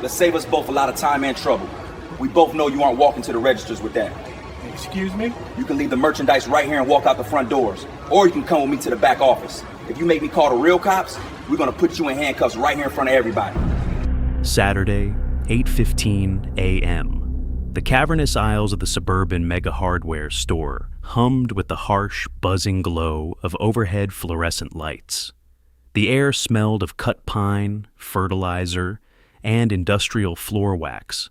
Let's save us both a lot of time and trouble. We both know you aren't walking to the registers with that. Excuse me? You can leave the merchandise right here and walk out the front doors. Or you can come with me to the back office. If you make me call the real cops, we're gonna put you in handcuffs right here in front of everybody. Saturday, 8:15 a.m. The cavernous aisles of the suburban mega hardware store hummed with the harsh, buzzing glow of overhead fluorescent lights. The air smelled of cut pine, fertilizer, and industrial floor wax.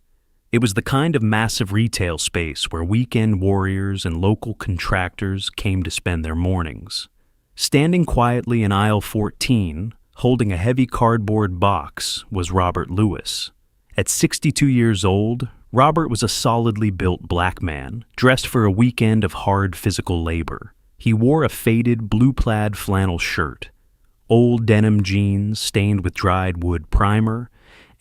It was the kind of massive retail space where weekend warriors and local contractors came to spend their mornings. Standing quietly in aisle 14, holding a heavy cardboard box, was Robert Lewis. At 62 years old, Robert was a solidly built black man, dressed for a weekend of hard physical labor. He wore a faded blue-plaid flannel shirt, old denim jeans stained with dried wood primer,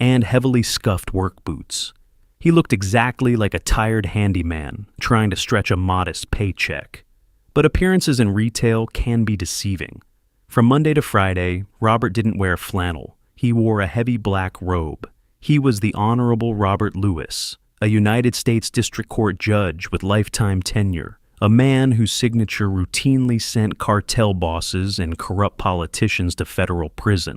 and heavily scuffed work boots. He looked exactly like a tired handyman trying to stretch a modest paycheck. But appearances in retail can be deceiving. From Monday to Friday, Robert didn't wear flannel. He wore a heavy black robe. He was the Honorable Robert Lewis, a United States District Court judge with lifetime tenure, a man whose signature routinely sent cartel bosses and corrupt politicians to federal prison.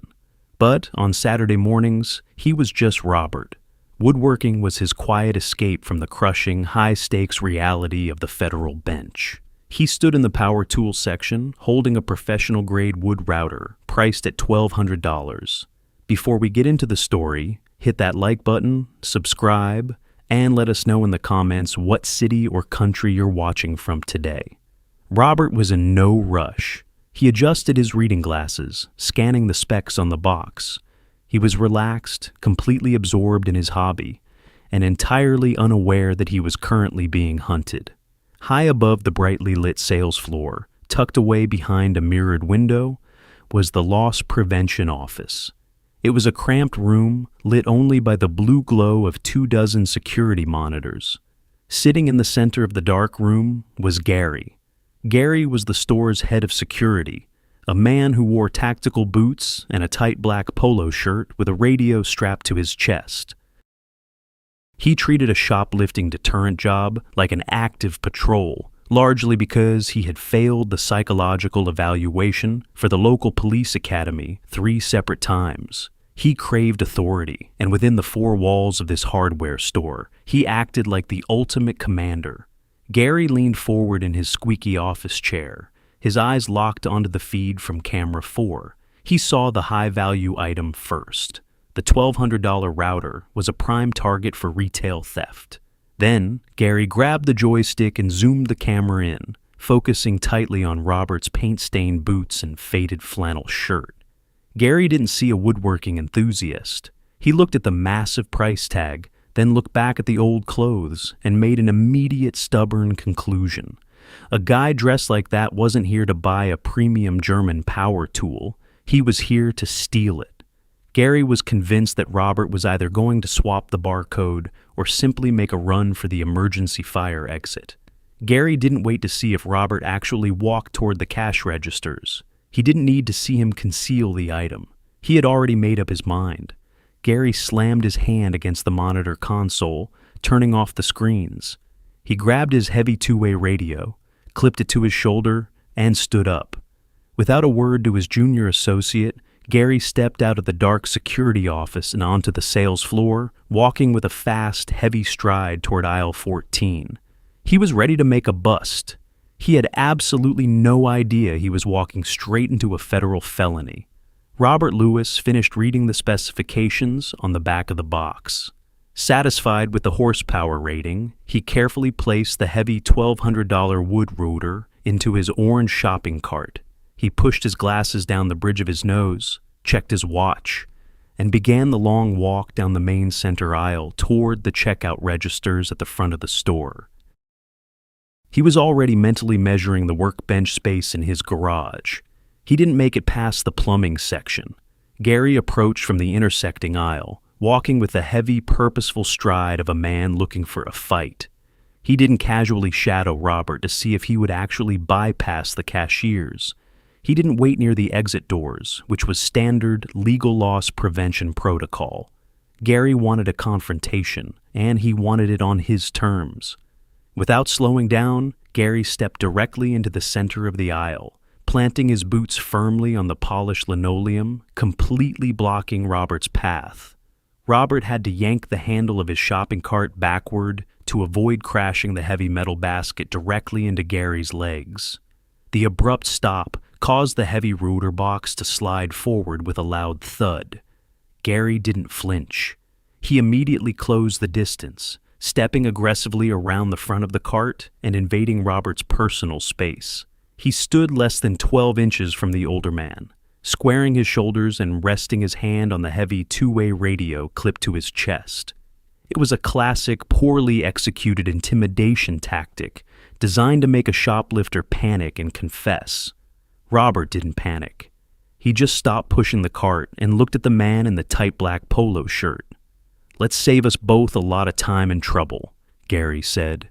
But on Saturday mornings, he was just Robert. Woodworking was his quiet escape from the crushing, high-stakes reality of the federal bench. He stood in the power tools section, holding a professional-grade wood router, priced at $1,200. Before we get into the story, hit that like button, subscribe, and let us know in the comments what city or country you're watching from today. Robert was in no rush. He adjusted his reading glasses, scanning the specs on the box. He was relaxed, completely absorbed in his hobby, and entirely unaware that he was currently being hunted. High above the brightly lit sales floor, tucked away behind a mirrored window, was the Loss Prevention Office. It was a cramped room lit only by the blue glow of 24 security monitors. Sitting in the center of the dark room was Gary. Gary was the store's head of security, a man who wore tactical boots and a tight black polo shirt with a radio strapped to his chest. He treated a shoplifting deterrent job like an active patrol, largely because he had failed the psychological evaluation for the local police academy 3 separate times. He craved authority, and within the 4 walls of this hardware store, he acted like the ultimate commander. Gary leaned forward in his squeaky office chair, his eyes locked onto the feed from camera 4. He saw the high-value item first. The $1,200 router was a prime target for retail theft. Then, Gary grabbed the joystick and zoomed the camera in, focusing tightly on Robert's paint-stained boots and faded flannel shirt. Gary didn't see a woodworking enthusiast. He looked at the massive price tag, then looked back at the old clothes and made an immediate stubborn conclusion. A guy dressed like that wasn't here to buy a premium German power tool. He was here to steal it. Gary was convinced that Robert was either going to swap the barcode or simply make a run for the emergency fire exit. Gary didn't wait to see if Robert actually walked toward the cash registers. He didn't need to see him conceal the item. He had already made up his mind. Gary slammed his hand against the monitor console, turning off the screens. He grabbed his heavy 2-way radio, clipped it to his shoulder, and stood up. Without a word to his junior associate, Gary stepped out of the dark security office and onto the sales floor, walking with a fast, heavy stride toward aisle 14. He was ready to make a bust. He had absolutely no idea he was walking straight into a federal felony. Robert Lewis finished reading the specifications on the back of the box. Satisfied with the horsepower rating, he carefully placed the heavy $1,200 wood router into his orange shopping cart. He pushed his glasses down the bridge of his nose, checked his watch, and began the long walk down the main center aisle toward the checkout registers at the front of the store. He was already mentally measuring the workbench space in his garage. He didn't make it past the plumbing section. Gary approached from the intersecting aisle, walking with the heavy, purposeful stride of a man looking for a fight. He didn't casually shadow Robert to see if he would actually bypass the cashiers. He didn't wait near the exit doors, which was standard legal loss prevention protocol. Gary wanted a confrontation, and he wanted it on his terms. Without slowing down, Gary stepped directly into the center of the aisle, planting his boots firmly on the polished linoleum, completely blocking Robert's path. Robert had to yank the handle of his shopping cart backward to avoid crashing the heavy metal basket directly into Gary's legs. The abrupt stop caused the heavy router box to slide forward with a loud thud. Gary didn't flinch. He immediately closed the distance, stepping aggressively around the front of the cart and invading Robert's personal space. He stood less than 12 inches from the older man, squaring his shoulders and resting his hand on the heavy two-way radio clipped to his chest. It was a classic, poorly executed intimidation tactic designed to make a shoplifter panic and confess. Robert didn't panic. He just stopped pushing the cart and looked at the man in the tight black polo shirt. "Let's save us both a lot of time and trouble," Gary said.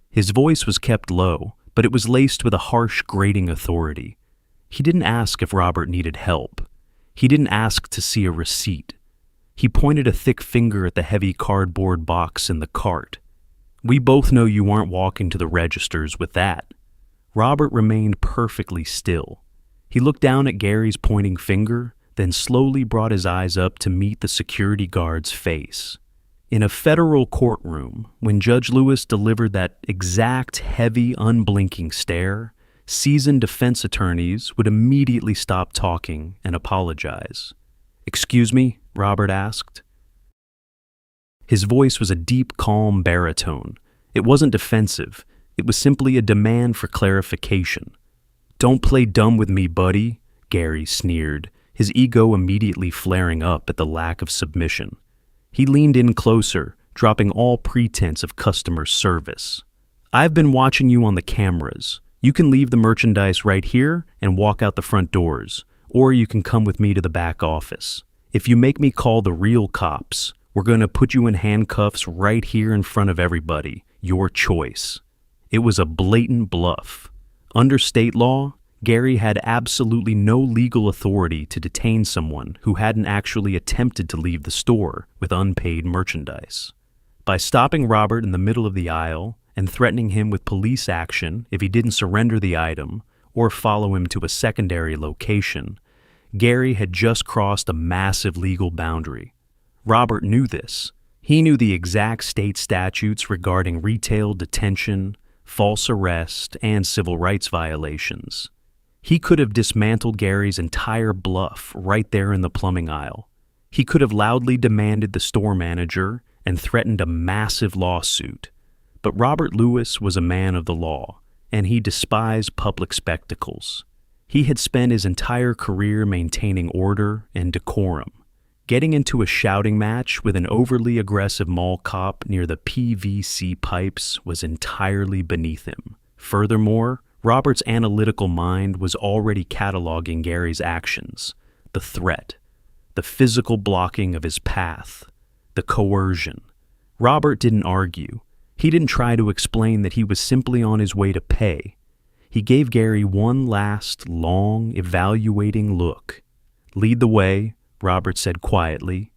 His voice was kept low, but it was laced with a harsh, grating authority. He didn't ask if Robert needed help. He didn't ask to see a receipt. He pointed a thick finger at the heavy cardboard box in the cart. "We both know you aren't walking to the registers with that." Robert remained perfectly still. He looked down at Gary's pointing finger, then slowly brought his eyes up to meet the security guard's face. In a federal courtroom, when Judge Lewis delivered that exact heavy, unblinking stare, seasoned defense attorneys would immediately stop talking and apologize. "Excuse me?" Robert asked. His voice was a deep, calm baritone. It wasn't defensive. It was simply a demand for clarification. "Don't play dumb with me, buddy," Gary sneered, his ego immediately flaring up at the lack of submission. He leaned in closer, dropping all pretense of customer service. "I've been watching you on the cameras. You can leave the merchandise right here and walk out the front doors, or you can come with me to the back office. If you make me call the real cops, we're going to put you in handcuffs right here in front of everybody. Your choice." It was a blatant bluff. Under state law, Gary had absolutely no legal authority to detain someone who hadn't actually attempted to leave the store with unpaid merchandise. By stopping Robert in the middle of the aisle and threatening him with police action if he didn't surrender the item or follow him to a secondary location, Gary had just crossed a massive legal boundary. Robert knew this. He knew the exact state statutes regarding retail detention, false arrest, and civil rights violations. He could have dismantled Gary's entire bluff right there in the plumbing aisle. He could have loudly demanded the store manager and threatened a massive lawsuit. But Robert Lewis was a man of the law, and he despised public spectacles. He had spent his entire career maintaining order and decorum. Getting into a shouting match with an overly aggressive mall cop near the PVC pipes was entirely beneath him. Furthermore, Robert's analytical mind was already cataloging Gary's actions: the threat, the physical blocking of his path, the coercion. Robert didn't argue. He didn't try to explain that he was simply on his way to pay. He gave Gary one last, long, evaluating look. "Lead the way," Robert said quietly.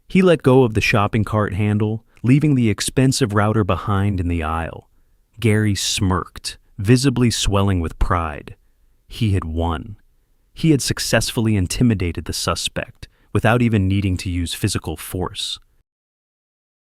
He let go of the shopping cart handle, leaving the expensive router behind in the aisle. Gary smirked, visibly swelling with pride. He had won. He had successfully intimidated the suspect without even needing to use physical force.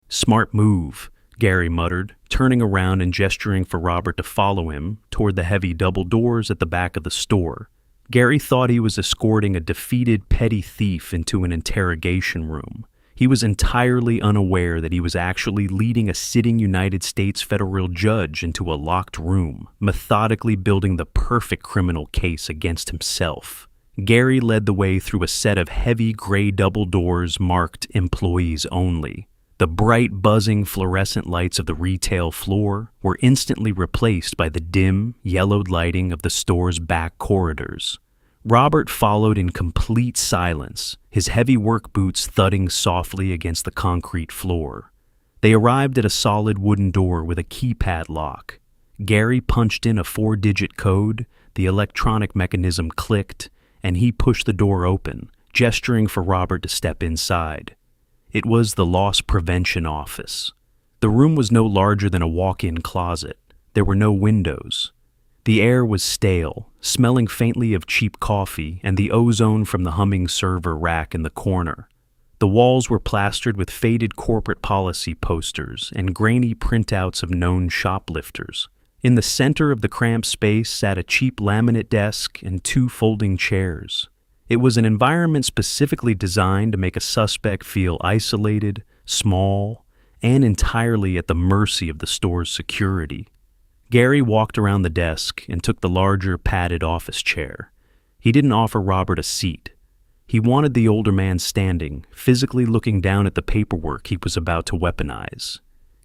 "Smart move," Gary muttered, turning around and gesturing for Robert to follow him toward the heavy double doors at the back of the store. Gary thought he was escorting a defeated petty thief into an interrogation room. He was entirely unaware that he was actually leading a sitting United States federal judge into a locked room, methodically building the perfect criminal case against himself. Gary led the way through a set of heavy gray double doors marked "Employees Only." The bright, buzzing fluorescent lights of the retail floor were instantly replaced by the dim, yellowed lighting of the store's back corridors. Robert followed in complete silence, his heavy work boots thudding softly against the concrete floor. They arrived at a solid wooden door with a keypad lock. Gary punched in a 4-digit code, the electronic mechanism clicked, and he pushed the door open, gesturing for Robert to step inside. It was the loss prevention office. The room was no larger than a walk-in closet. There were no windows. The air was stale, smelling faintly of cheap coffee and the ozone from the humming server rack in the corner. The walls were plastered with faded corporate policy posters and grainy printouts of known shoplifters. In the center of the cramped space sat a cheap laminate desk and 2 folding chairs. It was an environment specifically designed to make a suspect feel isolated, small, and entirely at the mercy of the store's security. Gary walked around the desk and took the larger, padded office chair. He didn't offer Robert a seat. He wanted the older man standing, physically looking down at the paperwork he was about to weaponize.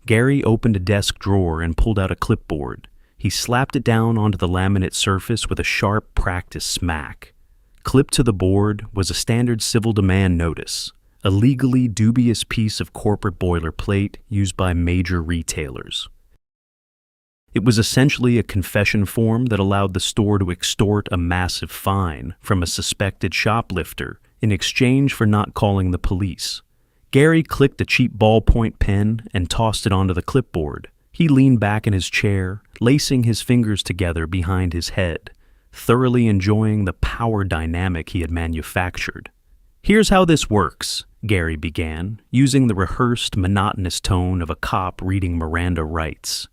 Gary opened a desk drawer and pulled out a clipboard. He slapped it down onto the laminate surface with a sharp, practiced smack. Clipped to the board was a standard civil demand notice, a legally dubious piece of corporate boilerplate used by major retailers. It was essentially a confession form that allowed the store to extort a massive fine from a suspected shoplifter in exchange for not calling the police. Gary clicked a cheap ballpoint pen and tossed it onto the clipboard. He leaned back in his chair, lacing his fingers together behind his head, thoroughly enjoying the power dynamic he had manufactured. "Here's how this works," Gary began, using the rehearsed, monotonous tone of a cop reading Miranda rights.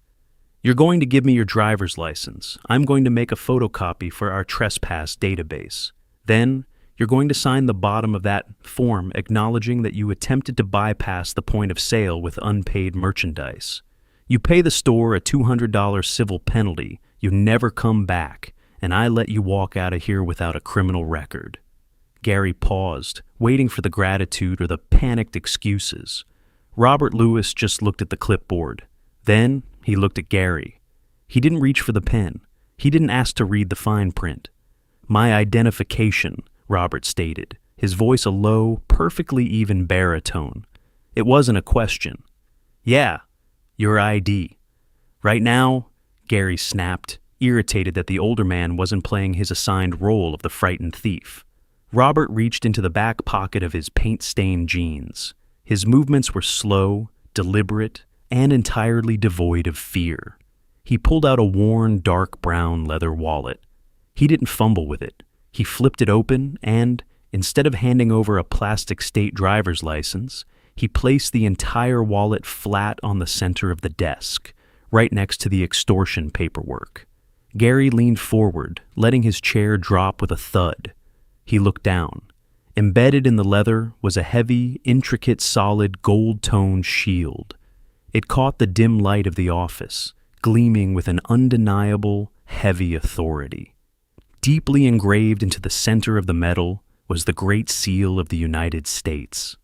"You're going to give me your driver's license. I'm going to make a photocopy for our trespass database. Then, you're going to sign the bottom of that form acknowledging that you attempted to bypass the point of sale with unpaid merchandise. You pay the store a $200 civil penalty, you never come back, and I let you walk out of here without a criminal record." Gary paused, waiting for the gratitude or the panicked excuses. Robert Lewis just looked at the clipboard. Then, he looked at Gary. He didn't reach for the pen. He didn't ask to read the fine print. "My identification," Robert stated, his voice a low, perfectly even baritone. It wasn't a question. "Yeah, your ID." "Right now," Gary snapped, irritated that the older man wasn't playing his assigned role of the frightened thief. Robert reached into the back pocket of his paint-stained jeans. His movements were slow, deliberate, and entirely devoid of fear. He pulled out a worn, dark brown leather wallet. He didn't fumble with it. He flipped it open and, instead of handing over a plastic state driver's license, he placed the entire wallet flat on the center of the desk, right next to the extortion paperwork. Gary leaned forward, letting his chair drop with a thud. He looked down. Embedded in the leather was a heavy, intricate, solid, gold-toned shield. It caught the dim light of the office, gleaming with an undeniable, heavy authority. Deeply engraved into the center of the metal was the Great Seal of the United States.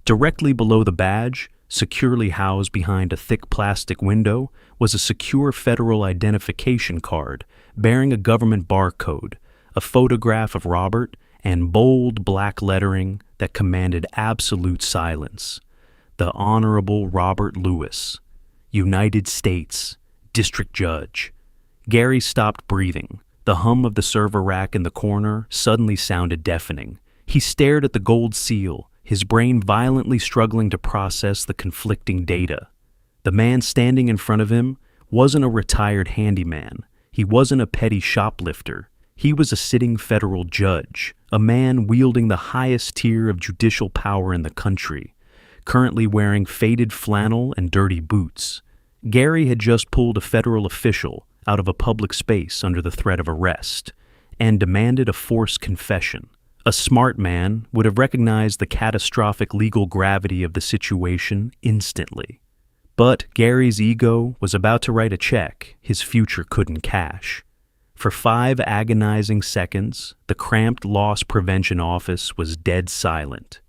Directly below the badge, securely housed behind a thick plastic window, was a secure federal identification card bearing a government barcode, a photograph of Robert, and bold black lettering that commanded absolute silence. The Honorable Robert Lewis, United States District Judge. Gary stopped breathing. The hum of the server rack in the corner suddenly sounded deafening. He stared at the gold seal, his brain violently struggling to process the conflicting data. The man standing in front of him wasn't a retired handyman. He wasn't a petty shoplifter. He was a sitting federal judge, a man wielding the highest tier of judicial power in the country, currently wearing faded flannel and dirty boots. Gary had just pulled a federal official out of a public space under the threat of arrest and demanded a forced confession. A smart man would have recognized the catastrophic legal gravity of the situation instantly. But Gary's ego was about to write a check his future couldn't cash. For 5 agonizing seconds, the cramped loss prevention office was dead silent.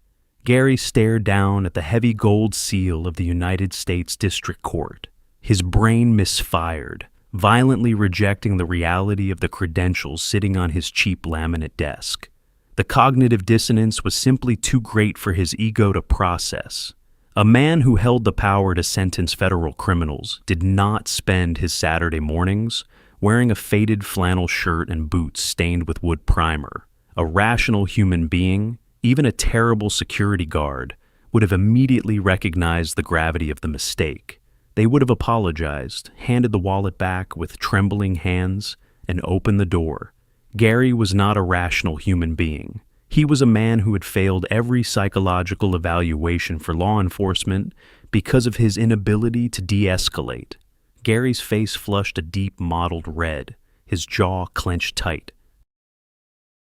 Gary stared down at the heavy gold seal of the United States District Court. His brain misfired, violently rejecting the reality of the credentials sitting on his cheap laminate desk. The cognitive dissonance was simply too great for his ego to process. A man who held the power to sentence federal criminals did not spend his Saturday mornings wearing a faded flannel shirt and boots stained with wood primer. A rational human being, even a terrible security guard, would have immediately recognized the gravity of the mistake. They would have apologized, handed the wallet back with trembling hands, and opened the door. Gary was not a rational human being. He was a man who had failed every psychological evaluation for law enforcement because of his inability to de-escalate. Gary's face flushed a deep mottled red, his jaw clenched tight.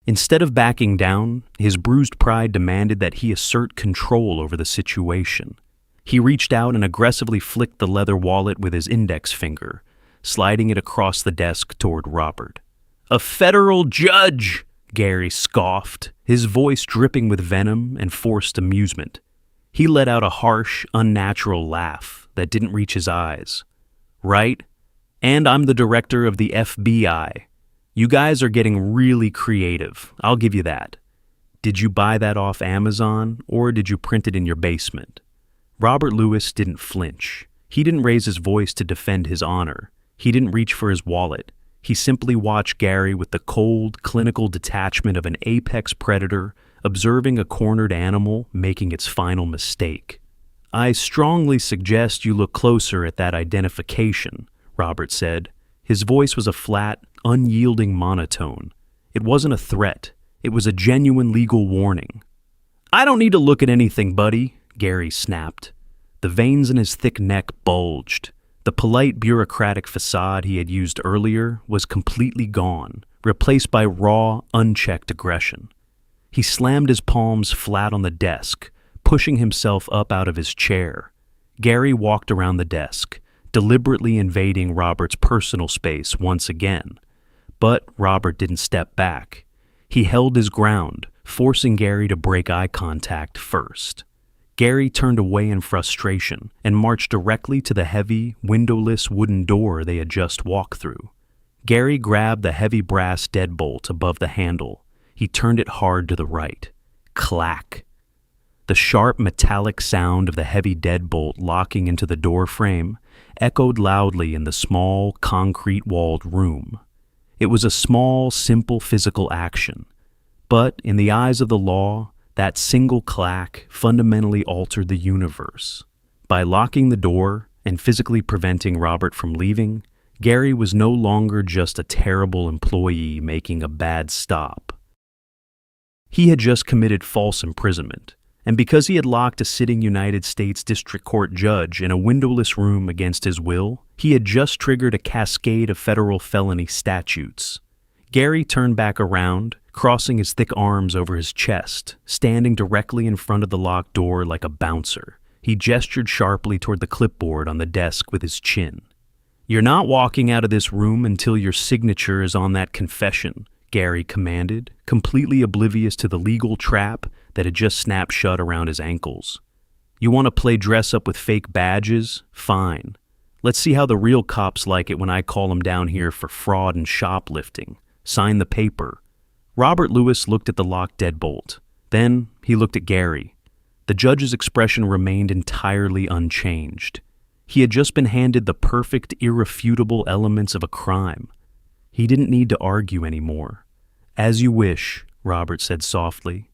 Instead of backing down, his bruised pride demanded that he assert control over the situation. He reached out and aggressively flicked the leather wallet with his index finger, sliding it across the desk toward Robert. "A federal judge!" Gary scoffed, his voice dripping with venom and forced amusement. He let out a harsh, unnatural laugh that didn't reach his eyes. "Right? And I'm the director of the FBI. You guys are getting really creative, I'll give you that. Did you buy that off Amazon, or did you print it in your basement?" Robert Lewis didn't flinch. He didn't raise his voice to defend his honor. He didn't reach for his wallet. He simply watched Gary with the cold, clinical detachment of an apex predator observing a cornered animal making its final mistake. "I strongly suggest you look closer at that identification," Robert said. His voice was a flat, unyielding monotone. It wasn't a threat. It was a genuine legal warning. "I don't need to look at anything, buddy," Gary snapped. The veins in his thick neck bulged. The polite bureaucratic facade he had used earlier was completely gone, replaced by raw, unchecked aggression. He slammed his palms flat on the desk, pushing himself up out of his chair. Gary walked around the desk, deliberately invading Robert's personal space once again. But Robert didn't step back. He held his ground, forcing Gary to break eye contact first. Gary turned away in frustration and marched directly to the heavy, windowless wooden door they had just walked through. Gary grabbed the heavy brass deadbolt above the handle. He turned it hard to the right. Clack! The sharp metallic sound of the heavy deadbolt locking into the door frame echoed loudly in the small, concrete-walled room. It was a small, simple physical action. But in the eyes of the law, that single clack fundamentally altered the universe. By locking the door and physically preventing Robert from leaving, Gary was no longer just a terrible employee making a bad stop. He had just committed false imprisonment, and because he had locked a sitting United States District Court judge in a windowless room against his will, he had just triggered a cascade of federal felony statutes. Gary turned back around, crossing his thick arms over his chest, standing directly in front of the locked door like a bouncer. He gestured sharply toward the clipboard on the desk with his chin. "You're not walking out of this room until your signature is on that confession," Gary commanded, completely oblivious to the legal trap that had just snapped shut around his ankles. "You want to play dress-up with fake badges? Fine. Let's see how the real cops like it when I call them down here for fraud and shoplifting. Sign the paper." Robert Lewis looked at the locked deadbolt. Then he looked at Gary. The judge's expression remained entirely unchanged. He had just been handed the perfect, irrefutable elements of a crime. He didn't need to argue anymore. "As you wish," Robert said softly.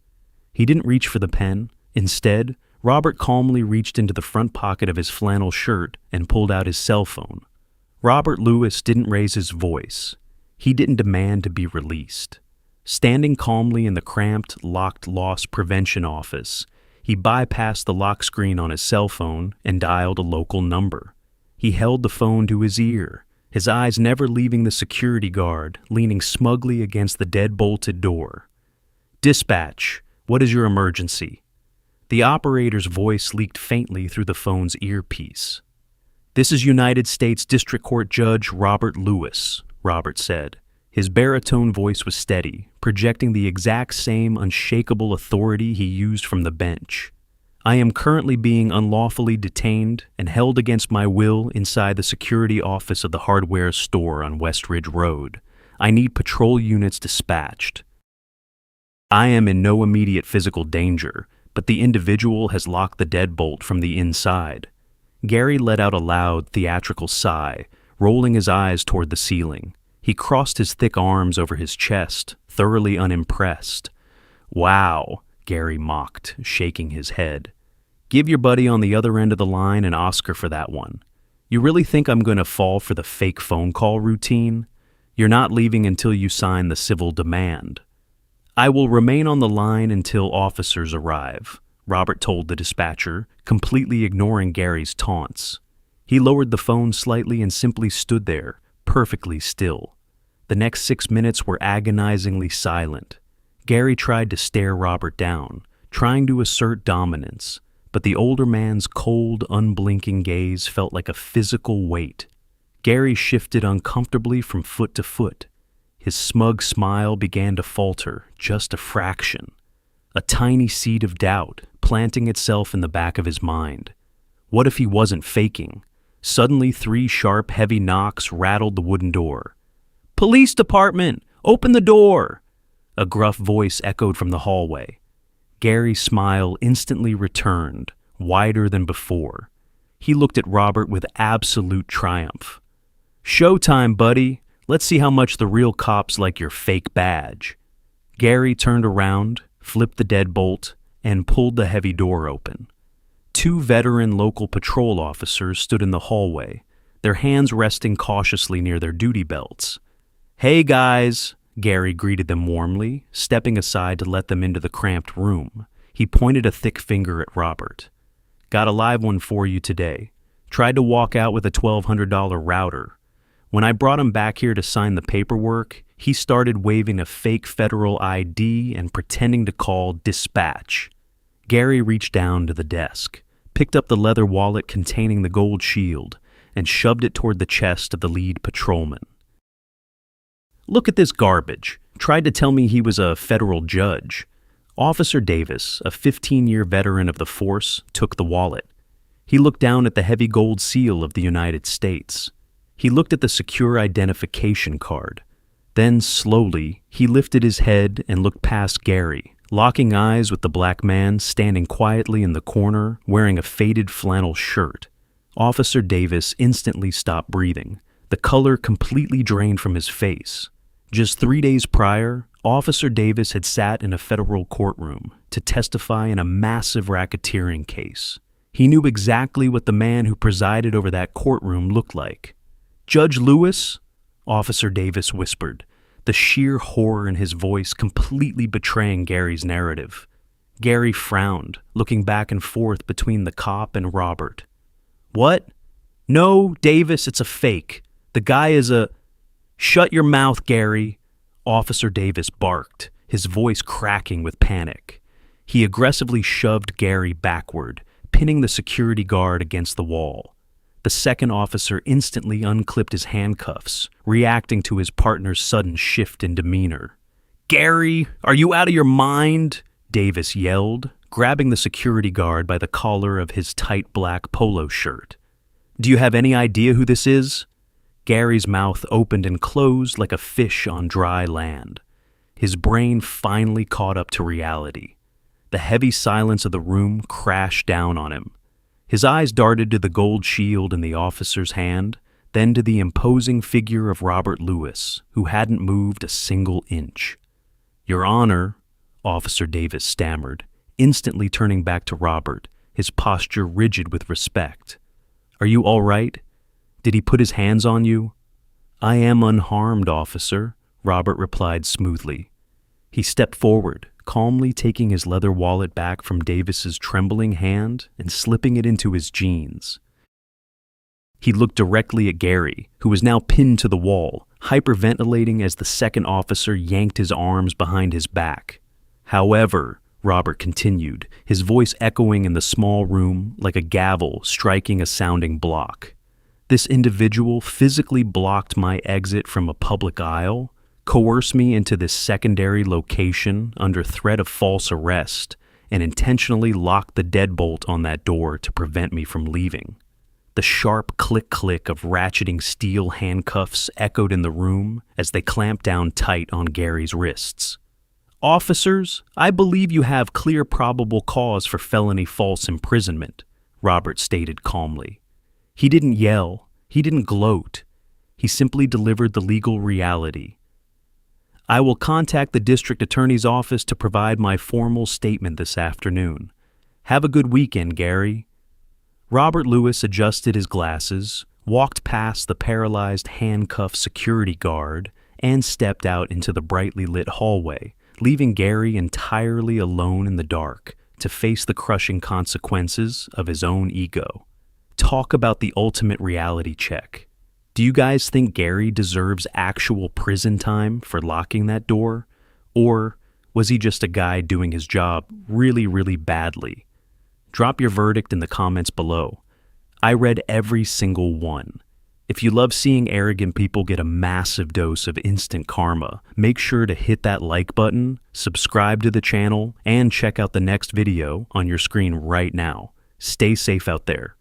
He didn't reach for the pen. Instead, Robert calmly reached into the front pocket of his flannel shirt and pulled out his cell phone. Robert Lewis didn't raise his voice. He didn't demand to be released. Standing calmly in the cramped, locked loss prevention office, he bypassed the lock screen on his cell phone and dialed a local number. He held the phone to his ear, his eyes never leaving the security guard, leaning smugly against the dead-bolted door. "Dispatch, what is your emergency?" The operator's voice leaked faintly through the phone's earpiece. "This is United States District Court Judge Robert Lewis," Robert said. His baritone voice was steady, projecting the exact same unshakable authority he used from the bench. "I am currently being unlawfully detained and held against my will inside the security office of the hardware store on West Ridge Road. I need patrol units dispatched. I am in no immediate physical danger, but the individual has locked the deadbolt from the inside." Gary let out a loud, theatrical sigh, rolling his eyes toward the ceiling. He crossed his thick arms over his chest, thoroughly unimpressed. "Wow," Gary mocked, shaking his head. Give your buddy on the other end of the line an Oscar for that one. You really think I'm going to fall for the fake phone call routine? You're not leaving until you sign the civil demand. I will remain on the line until officers arrive, Robert told the dispatcher, completely ignoring Gary's taunts. He lowered the phone slightly and simply stood there, perfectly still. The next 6 minutes were agonizingly silent. Gary tried to stare Robert down, trying to assert dominance, but the older man's cold, unblinking gaze felt like a physical weight. Gary shifted uncomfortably from foot to foot. His smug smile began to falter, just a fraction. A tiny seed of doubt planting itself in the back of his mind. What if he wasn't faking? Suddenly 3 sharp, heavy knocks rattled the wooden door. "Police department! Open the door!" A gruff voice echoed from the hallway. Gary's smile instantly returned, wider than before. He looked at Robert with absolute triumph. "Showtime, buddy. Let's see how much the real cops like your fake badge." Gary turned around, flipped the deadbolt, and pulled the heavy door open. 2 veteran local patrol officers stood in the hallway, their hands resting cautiously near their duty belts. "Hey, guys," Gary greeted them warmly, stepping aside to let them into the cramped room. He pointed a thick finger at Robert. "Got a live one for you today. Tried to walk out with a $1,200 router. When I brought him back here to sign the paperwork, he started waving a fake federal ID and pretending to call dispatch." Gary reached down to the desk, picked up the leather wallet containing the gold shield, and shoved it toward the chest of the lead patrolman. "Look at this garbage. Tried to tell me he was a federal judge." Officer Davis, a 15-year veteran of the force, took the wallet. He looked down at the heavy gold seal of the United States. He looked at the secure identification card. Then, slowly, he lifted his head and looked past Gary, locking eyes with the black man standing quietly in the corner, wearing a faded flannel shirt. Officer Davis instantly stopped breathing, the color completely drained from his face. Just 3 days prior, Officer Davis had sat in a federal courtroom to testify in a massive racketeering case. He knew exactly what the man who presided over that courtroom looked like. "Judge Lewis?" Officer Davis whispered, the sheer horror in his voice completely betraying Gary's narrative. Gary frowned, looking back and forth between the cop and Robert. "What? No, Davis, it's a fake. The guy is a—" "Shut your mouth, Gary," Officer Davis barked, his voice cracking with panic. He aggressively shoved Gary backward, pinning the security guard against the wall. The second officer instantly unclipped his handcuffs, reacting to his partner's sudden shift in demeanor. "Gary, are you out of your mind?" Davis yelled, grabbing the security guard by the collar of his tight black polo shirt. "Do you have any idea who this is?" Gary's mouth opened and closed like a fish on dry land. His brain finally caught up to reality. The heavy silence of the room crashed down on him. His eyes darted to the gold shield in the officer's hand, then to the imposing figure of Robert Lewis, who hadn't moved a single inch. "Your Honor," Officer Davis stammered, instantly turning back to Robert, his posture rigid with respect. "Are you all right? Did he put his hands on you?" "I am unharmed, officer," Robert replied smoothly. He stepped forward, calmly taking his leather wallet back from Davis's trembling hand and slipping it into his jeans. He looked directly at Gary, who was now pinned to the wall, hyperventilating as the second officer yanked his arms behind his back. "However," Robert continued, his voice echoing in the small room like a gavel striking a sounding block, "this individual physically blocked my exit from a public aisle, coerced me into this secondary location under threat of false arrest, and intentionally locked the deadbolt on that door to prevent me from leaving." The sharp click-click of ratcheting steel handcuffs echoed in the room as they clamped down tight on Gary's wrists. "Officers, I believe you have clear probable cause for felony false imprisonment," Robert stated calmly. He didn't yell. He didn't gloat. He simply delivered the legal reality. "I will contact the district attorney's office to provide my formal statement this afternoon. Have a good weekend, Gary. Robert Lewis adjusted his glasses, walked past the paralyzed handcuffed security guard, and stepped out into the brightly lit hallway, leaving Gary entirely alone in the dark to face the crushing consequences of his own ego. Talk about the ultimate reality check. Do you guys think Gary deserves actual prison time for locking that door? Or was he just a guy doing his job really, really badly? Drop your verdict in the comments below. I read every single one. If you love seeing arrogant people get a massive dose of instant karma, make sure to hit that like button, subscribe to the channel, and check out the next video on your screen right now. Stay safe out there.